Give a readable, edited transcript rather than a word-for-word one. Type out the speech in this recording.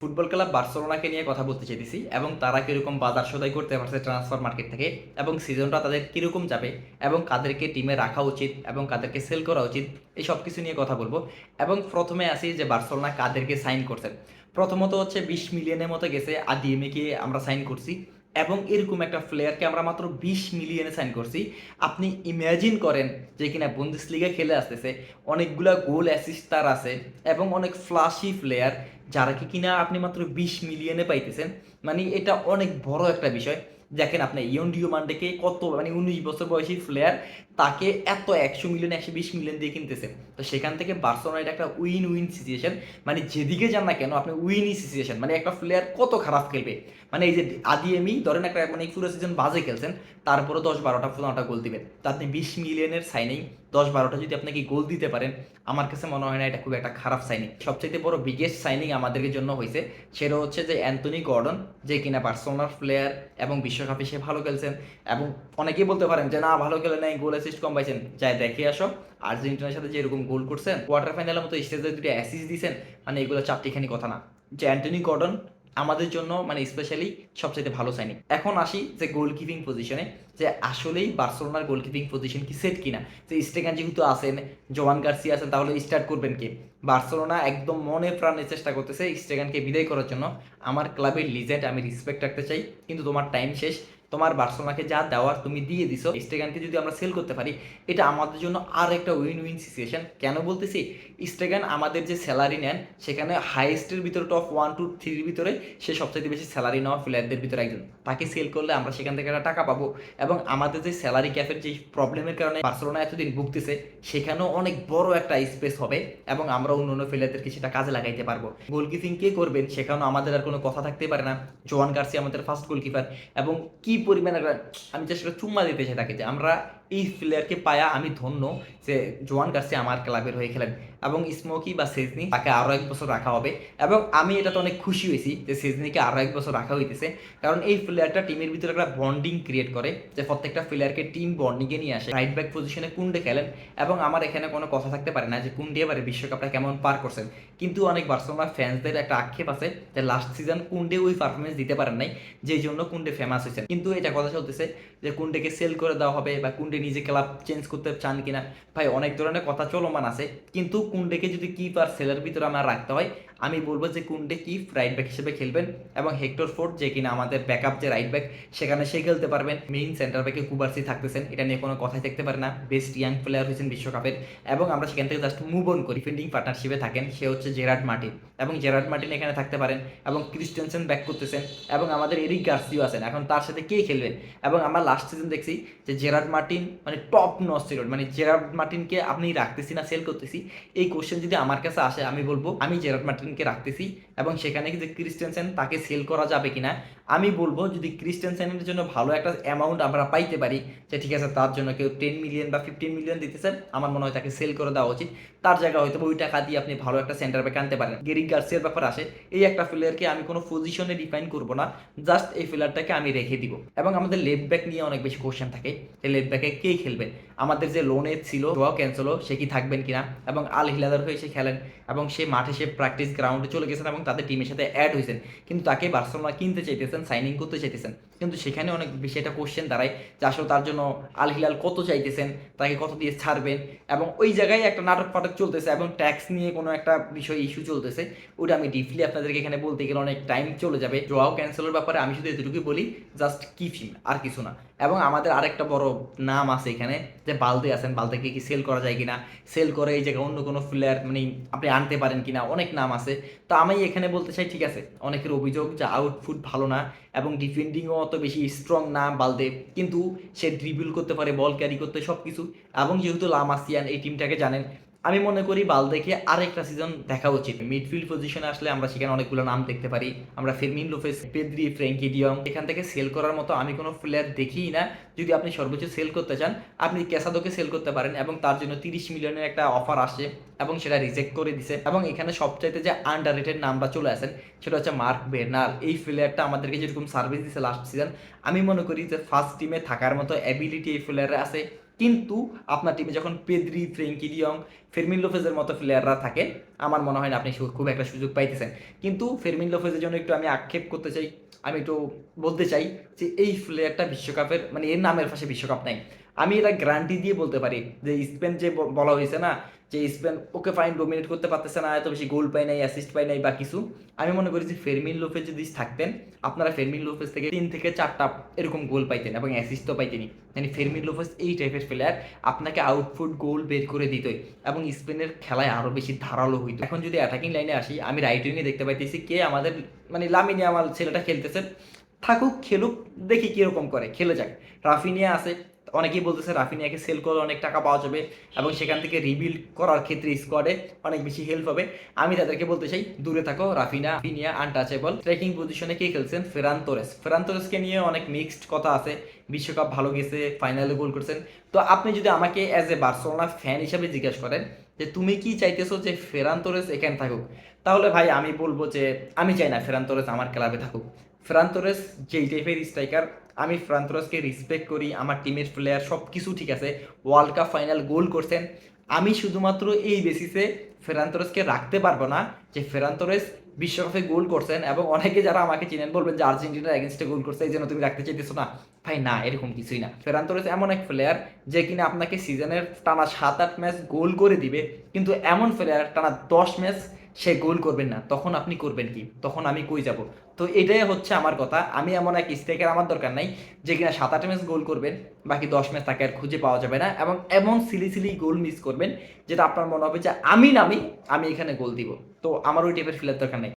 Football club বার্সেলোনাকে নিয়ে কথা বলতে চাইতেছি এবং তারা কিরকম বাজার সদাই করতে পারছে ট্রান্সফার মার্কেট থেকে এবং সিজনটা তাদের কিরকম যাবে এবং কাদেরকে টিমে রাখা উচিত এবং কাদেরকে সেল করা উচিত এই সব কিছু নিয়ে কথা বলবো। এবং প্রথমে আসি যে বার্সেলোনা কাদেরকে সাইন করছে। প্রথমত হচ্ছে 20 মিলিয়নের মতো গেছে আদিয়েমিকে আমরা সাইন করছি এবং এরকম একটা প্লেয়ারকে আমরা মাত্র 20 মিলিয়নে সাইন করছি। আপনি ইমাজিন করেন যে কিনা বুন্দেসলিগা খেলে আসতেছে, অনেকগুলা গোল অ্যাসিস্ট তার আছে এবং অনেক ফ্লাশি প্লেয়ার যারা কি কিনা আপনি মাত্র 20 মিলিয়নে পাইতেছেন। মানে এটা অনেক বড় একটা বিষয়। দেখেন আপনি ইয়ন ডিওমান্ডেকে কত, মানে 19 বছর বয়সী প্লেয়ার, তাকে এত 100 মিলিয়ন 120 মিলিয়ন দিয়ে কিনতেছে। তো সেখান থেকে বার্সেলোনা এটা একটা উইন উইন সিচুয়েশন। মানে যেদিকে যান না কেন আপনি উইনই সিচুয়েশন। মানে একটা প্লেয়ার কত খারাপ খেলবে, মানে এই যে আদিয়েমি ধরেন একটা, মানে পুরো সিজন বাজে খেলছেন, তারপরে 10-12টা 15টা গোল দিবেন, তা আপনি 20 মিলিয়নের সাইনিং 10-12টা যদি আপনাকে গোল দিতে পারেন, আমার কাছে মনে হয় না এটা খুব একটা খারাপ সাইনিং। সবচেয়ে বড় বিগেস্ট সাইনিং আমাদের জন্য হয়েছে সেটা হচ্ছে যে অ্যান্থনি গর্ডন, যে কিনা বার্সেলোনার প্লেয়ার এবং বিশ্বকাপে সে ভালো খেলছেন। এবং অনেকেই বলতে পারেন যে না ভালো খেলে নাই, গোল অ্যাসিস্ট কম পাইছেন, যাই দেখে আসো আর্জেন্টিনার সাথে যে এরকম গোল করছেন, কোয়ার্টার ফাইনালের মতো স্টেজে দুটো অ্যাসিস্ট দিয়েছেন, মানে এগুলো চারটিখানি কথা না। যে অ্যান্টনি গর্ডন আমাদের জন্য মানে স্পেশালি সবচেয়ে ভালো সাইনিং। এখন আসি যে গোলকিপিং পজিশনে, যে আসলেই বার্সেলোনার গোলকিপিং পজিশন কি সেট কিনা। যে স্টেগান যেহেতু আছেন, জোয়ান গার্সিয়া আছেন, তাহলে স্টার্ট করবেন কে? বার্সেলোনা একদম মনে প্রাণে চেষ্টা করতেছে স্টেগানকে বিদায় করার জন্য। আমার ক্লাবের লিজেন্ড, আমি রেসপেক্ট রাখতে চাই, কিন্তু তোমার টাইম শেষ। তোমার বার্সেলোনাকে যা দেওয়ার তুমি দিয়ে দিছো। স্টেগানকে যদি আমরা সেল করতে পারি, এটা আমাদের জন্য আর একটা উইন উইন সিচুয়েশন। কেন বলতেছি? স্টেগান আমাদের যে স্যালারি নেন সেখানে হাইয়েস্টের ভিতরে টপ 1-2-3 ভিতরে সে সবচেয়ে বেশি স্যালারি নেওয়া প্লেয়ারদের ভিতরে একজন। তাকে সেল করলে আমরা সেখান থেকে একটা টাকা পাবো এবং আমাদের যে স্যালারি ক্যাপের যে প্রবলেমের কারণে বার্সেলোনা এতদিন ভুগতেছে, সেখানেও অনেক বড় একটা স্পেস হবে এবং আমরা অন্য অন্য প্লেয়ারদেরকে সেটা কাজে লাগাইতে পারবো। গোলকিপিং কে করবেন সেখানেও আমাদের আর কোনো কথা থাকতে পারে না। জোয়ান গার্সিয়া আমাদের ফার্স্ট গোলকিপার এবং কি পরিমাণ আমি জাস্ট চুম্মা দিতে চাই তাকে, যে আমরা এই প্লেয়ারকে পায়া আমি ধন্য যে জোয়ান গার্সিয়া আমার ক্লাবের হয়ে খেলেন। এবং স্মোকি বা সেজনি তাকে আরও 1 বছর রাখা হবে এবং আমি এটাতে অনেক খুশি হয়েছি যে সেজনিকে আরও 1 বছর রাখা হইতেছে। কারণ এই প্লেয়ারটা টিমের ভিতরে একটা বন্ডিং ক্রিয়েট করে, যে প্রত্যেকটা প্লেয়ারকে টিম বন্ডিংয়ে নিয়ে আসে। রাইট ব্যাক পজিশনে কুন্ডে খেলেন এবং আমার এখানে কোনো কথা থাকতে পারে না যে কুন্ডে এবারে বিশ্বকাপটা কেমন পার করছেন, কিন্তু অনেক বার্সেলোনা ফ্যান্সদের একটা আক্ষেপ আছে যে লাস্ট সিজন কুন্ডে ওই পারফরমেন্স দিতে পারেন নাই, যেই জন্য কুন্ডে ফেমাস হয়েছেন। কিন্তু এটা কথা চলতেছে যে কুন্ডেকে সেল করে দেওয়া হবে বা কুন্ডে নিজে ক্লাব চেঞ্জ করতে চান কিনা। ভাই অনেক ধরনের কথা চলমান আছে, কিন্তু কুন্ডেকে যদি কিপ আর সেলের ভিতরে আমার রাখতে হয়, আমি বলবো যে কুন্ডে কিপ রাইট ব্যাক হিসেবে খেলবেন এবং হেক্টর ফোর্ড যে কিনা আমাদের ব্যাকআপ যে রাইট ব্যাক, সেখানে সে খেলতে পারবেন। মেইন সেন্টার ব্যাকে কুবার্সি থাকতেছেন, এটা নিয়ে কোনো কথাই থাকতে পারে না। বেস্ট ইয়াং প্লেয়ার হয়েছেন বিশ্বকাপের এবং আমরা সেখান থেকে জাস্ট মুভ অন করি। ডিফেন্ডিং পার্টনারশিপে থাকেন সে হচ্ছে জেরার্ড মার্টিন এবং জেরার্ড মার্টিন এখানে থাকতে পারেন এবং ক্রিস্টেনসেন ব্যাক করতেছেন এবং আমাদের এরিক গার্সিও আছেন। এখন তার সাথে কে খেলবেন? এবং আমরা লাস্ট সিজন দেখছি যে জেরার্ড মার্টিন মানে টপ নচ ছিল। মানে জেরার্ড মার্টিনকে আপনি রাখতেছি না সেল করতেছি, এই কোশ্চেন যদি আমার কাছে আসে আমি বলবো আমি জেরার্ড মার্টিনকে রাখতেছি এবং সেখানে যে ক্রিস্টেনসেন তাকে সেল করা যাবে কিনা, আমি বলবো যদি ক্রিস্টেনসেনের জন্য ভালো একটা অ্যামাউন্ট আমরা পাইতে পারি, যে ঠিক আছে তার জন্য কেউ 10 মিলিয়ন বা 15 মিলিয়ন দিতেছে, আমার মনে হয় তাকে সেল করে দেওয়া উচিত। তার জায়গায় হয়তো ওই টাকা দিয়ে আপনি ভালো একটা সেন্টার ব্যাক আনতে পারেন। গেরিক গার্সিয়ার ব্যাপার আসে, এই একটা প্লেয়ারকে আমি কোনো পজিশনে ডিফাইন করবো না, জাস্ট এই প্লেয়ারটাকে আমি রেখে দিব। এবং আমাদের লেফট ব্যাক নিয়ে অনেক বেশি কোশ্চেন থাকে যে লেফট ব্যাকে কে খেলবেন। আমাদের যে লোনে ছিল জোয়াও ক্যান্সেলো, সে কি থাকবেন কিনা, এবং আল হিলালের হয়ে সে খেলেন এবং সে মাঠে সে প্র্যাকটিস গ্রাউন্ডে চলে গেছেন এবং তাদের টিমের সাথে অ্যাড হয়েছেন, কিন্তু তাকে বার্সেলোনা কিনতে চাইতেছেন, সাইনিং করতে চাইতেছেন। কিন্তু সেখানে অনেক বেশি একটা কোশ্চেন দাঁড়ায় যে আসলে তার জন্য আল হিলাল কত চাইতেছেন, তাকে কত দিয়ে ছাড়বেন, এবং ওই জায়গায় একটা নাটক ফাটক চলতেছে এবং ট্যাক্স নিয়ে কোনো একটা বিষয় ইস্যু চলতেছে। ওটা আমি ডিপলি আপনাদেরকে এখানে বলতে গেলে অনেক টাইম চলে যাবে। জোয়াও ক্যান্সেলের ব্যাপারে আমি শুধু এতটুকুই বলি, জাস্ট কিপ হিম, আর কিছু না। এবং আমাদের আরেকটা বড় নাম আছে এখানে, যে বালদে আছেন, বালদেকে কি সেল করা যায় কিনা, সেল করে এই জায়গায় অন্য কোনো প্লেয়ার মানে আপনি আনতে পারেন কিনা, অনেক নাম আছে। তো আমি এখানে বলতে চাই ঠিক আছে, অনেকের অভিযোগ যে আউটফুট ভালো না এবং ডিফেন্ডিংও অত বেশি স্ট্রং না বালদে, কিন্তু সে ড্রিবল করতে পারে, বল ক্যারি করতে, সব কিছু। এবং যেহেতু লামাসিয়ান এই টিমটাকে জানেন, আমি মনে করি বালদেকে আরেকটা সিজন দেখা উচিত। মিডফিল্ড পজিশনে আসলে আমরা সেখানে অনেকগুলো নাম দেখতে পারি, আমরা Fermin Lopez, Pedri, Frenkie de Jong, এখান থেকে সেল করার মতো আমি কোনো প্লেয়ার দেখিই না। যদি আপনি সর্বোচ্চ সেল করতে চান, আপনি ক্যাসাদোকে সেল করতে পারেন এবং তার জন্য 30 মিলিয়নের একটা অফার আসছে এবং সেটা রিজেক্ট করে দিছে। এবং এখানে সবচাইতে যে আন্ডার রেটেড নামটা চলে আসেন সেটা হচ্ছে মার্ক বের্নাল। এই প্লেয়ারটা আমাদেরকে যেরকম সার্ভিস দিছে লাস্ট সিজন, আমি মনে করি যে ফার্স্ট টিমে থাকার মতো অ্যাবিলিটি এই প্লেয়ারে আছে, কিন্তু আপনার টিমে যখন পেদ্রি, ফ্রেঙ্কি ডিয়ং, ফেরমিন লোপেজের মতো প্লেয়াররা থাকে, আমার মনে হয় না আপনি খুব একটা সুযোগ পাইতেছেন। কিন্তু ফেরমিন লোপেজের জন্য একটু আমি আক্ষেপ করতে চাই, আমি একটু বলতে চাই যে এই প্লেয়ারটা বিশ্বকাপের মানে এর নামের পাশে বিশ্বকাপ নাই। আমি এটা গ্যারান্টি দিয়ে বলতে পারি যে স্পেন যে বলা হয়েছে না যে স্পেন ওকে ফাইন ডোমিনেট করতে পারতেছে না, এত বেশি গোল পায় নাই, অ্যাসিস্ট পায় নাই বা কিছু, আমি মনে করি যে ফেরমিন লোপেজ যদি থাকতেন, আপনারা ফেরমিন লোপেজ থেকে 3 থেকে 4টা এরকম গোল পাইতেন এবং অ্যাসিস্টও পাইতেনি। মানে ফেরমিন লোপেজ এই টাইপের প্লেয়ার আপনাকে আউটফুট গোল বের করে দিতই এবং স্পেনের খেলায় আরও বেশি ধারালো হইতো। এখন যদি অ্যাটাকিং লাইনে আসি, আমি রাইট উইংয়ে দেখতে পাইতেছি কে আমাদের মানে লামিন ইয়ামাল ছেলেটা খেলতেছে, থাকুক খেলুক, দেখি কীরকম করে, খেলে যাক। রাফিনিয়া আছে, অনেকেই বলতেছে রাফিনিয়াকে সেল করে অনেক টাকা পাওয়া যাবে এবং সেখান থেকে রিবিল্ড করার ক্ষেত্রে স্কোয়াডে অনেক বেশি হেল্প হবে। আমি তাদেরকে বলতে চাই দূরে থাকো, রাফিনিয়া আনটাচেবল। ট্রেকিং পজিশনে কে খেলছেন? ফেরান তোরেসকে নিয়ে অনেক মিক্সড কথা আছে, বিশ্বকাপ ভালো গেছে, ফাইনালে গোল করছেন। তো আপনি যদি আমাকে অ্যাজ এ বার্সেলোনা ফ্যান হিসাবে জিজ্ঞেস করেন যে তুমি কি চাইতেছো যে ফেরান তোরেস এখানে থাকুক, তাহলে ভাই আমি বলবো যে আমি চাই না ফেরান তোরেস আমার ক্লাবে থাকুক। ফেরান তোরেস যেই টাইপের স্ট্রাইকার, আমি ফেরান তোরেসকে রেসপেক্ট করি, আমার টিমের প্লেয়ার সব কিছু ঠিক আছে, ওয়ার্ল্ড কাপ ফাইনাল গোল করছেন। আমি শুধুমাত্র এই বেসিসে ফেরান তোরেসকে রাখতে পারবো না যে ফেরান তোরেস বিশ্বকাপে গোল করছেন এবং অনেকে যারা আমাকে চিনেন বলবেন যে আর্জেন্টিনার এগেনস্টে গোল করছে এই জন্য তুমি রাখতে চাইতেছো না। ভাই না, এরকম কিছুই না। ফেরান তোরেস এমন এক প্লেয়ার যে কিনা আপনাকে সিজনের টানা 7-8 ম্যাচ গোল করে দিবে, কিন্তু এমন প্লেয়ার টানা 10 ম্যাচ সে গোল করবেন না, তখন আপনি করবেন কি? তখন আমি কই যাব? তো এটাই হচ্ছে আমার কথা। আমি এমন এক স্ট্রাইকার আমার দরকার নাই যে কিনা 7-8 ম্যাচ গোল করবেন, বাকি 10 ম্যাচ তাকে আর খুঁজে পাওয়া যাবে না এবং এমন সিলি গোল মিস করবেন যেটা আপনার মনে হবে যে আমি নামি, আমি এখানে গোল দিব। তো আমার ওই টাইপের প্লেয়ার দরকার নাই।